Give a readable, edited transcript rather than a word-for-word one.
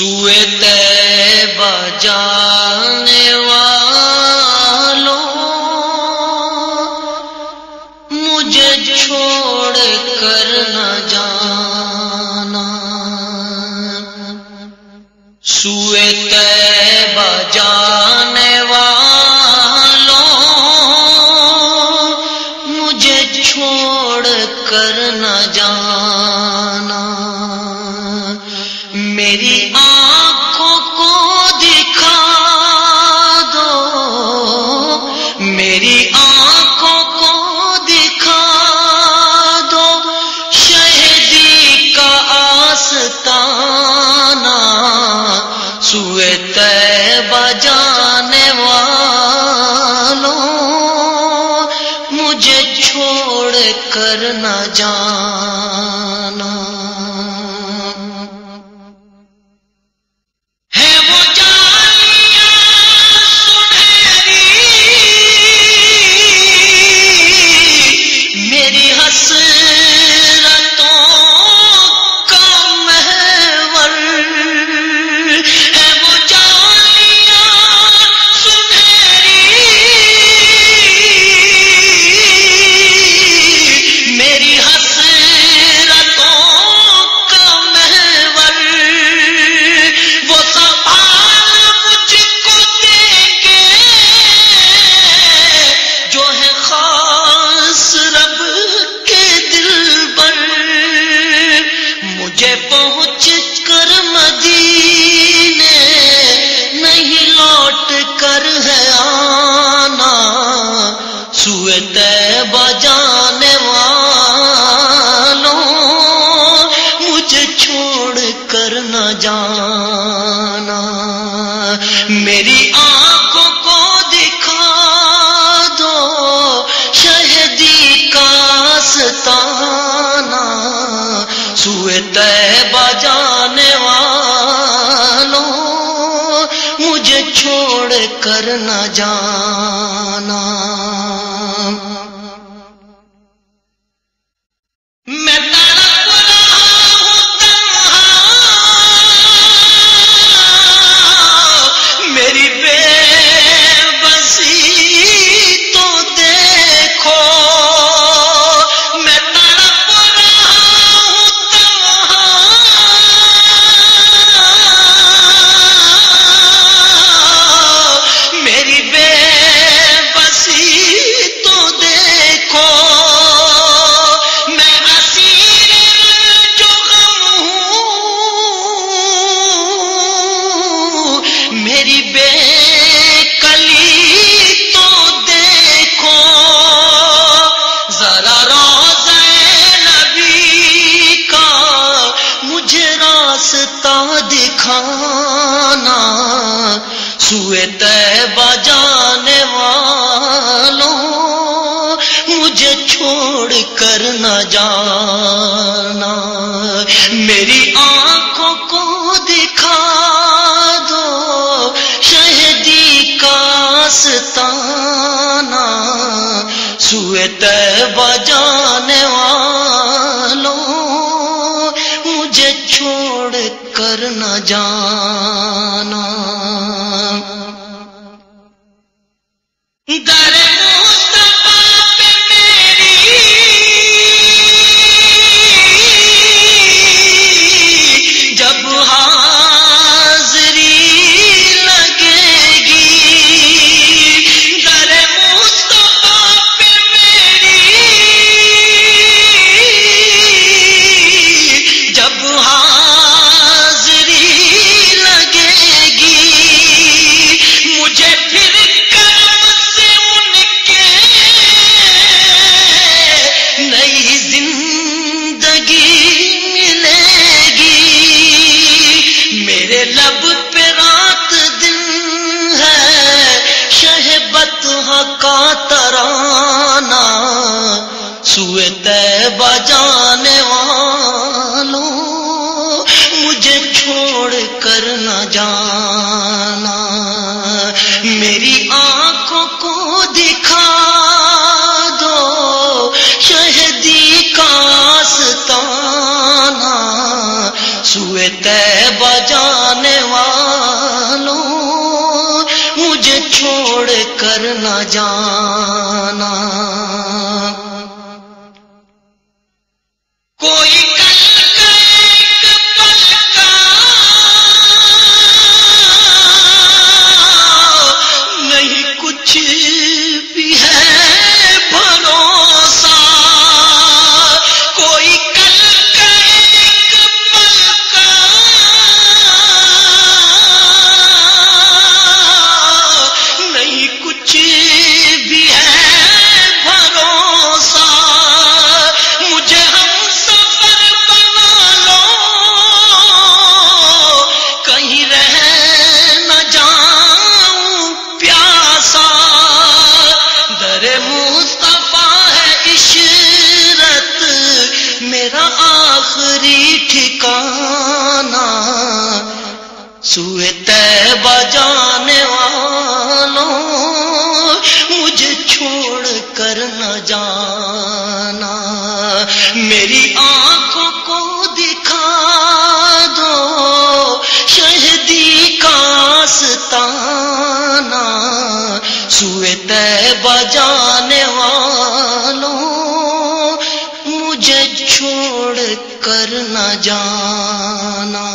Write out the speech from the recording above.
سوئے طیبہ جانے والوں مجھے چھوڑ کر نہ جانا، سوئے طیبہ جانے والوں مجھے چھوڑ کر نہ جانا، میری آنکھوں کو دکھا دو، میری آنکھوں کو دکھا دو شہیدی کا آستانہ، سوئے طیبہ جانے والوں مجھے چھوڑ کر نہ جانا، پہنچ کر مدینے نہیں لوٹ کر ہے آنا، سوئے طیبہ جانے والوں مجھے چھوڑ کر نہ جانا، میری آنکھوں کو دکھا دو شہیدی کا آستانہ، سوئے طیبہ جانے والوں مجھے چھوڑ کر نہ جانا، میں تڑپ رہا ہوں تنہا، میری بے بسی تو دیکھو، میں تڑپ رہا ہوں تنہا، میری بے بسی تو دیکھو، میں اسیر جو غم ہوں، میری بے کلی تو دیکھو، ذرا روضہ نبی کا مجھے راستہ دکھانا، سوئے طیبہ جانے والوں مجھے چھوڑ کر نہ جانا، میری آنکھوں کو دکھا دو شہیدی کا آستانہ، سوئے طیبہ جانے والوں مجھے چھوڑ کر نہ جانا، در مصطفیٰ پہ میری جب حاضری لگے گی، در مصطفیٰ پہ میری جب حاضری لگے گی، مجھے پھر کرم سے ان کے نئی زندگی ملے گی، میرے لب پہ رات دن ہے شہبت کا ترانہ، سوئے طیبہ جانے والوں مجھے چھوڑ کر نہ جانا، میری آنکھوں کو دکھا دو شہیدی کا آستانہ، سوئے طیبہ طیبہ جانے والوں مجھے چھوڑ کر نہ جانا. کوئی کل کا ایک پل کا نہیں کچھ بھی ہے بھروسہ. کوئی کل کا ایک پل کا نہیں کچھ بھی ہے بھروسہ. مجھے ہم سفر بنا لو کہیں رہ نہ جاؤں پیاسا. در مصطفیٰ ہے عشرت میرا آخری ٹھکانہ. سوئے طیبہ جانے والوں مجھے چھوڑ کر نہ جانا. میری آنکھوں کو دکھا دو شہدی کا آستانہ. سوئے طیبہ جانے والوں مجھے چھوڑ کر نہ جانا.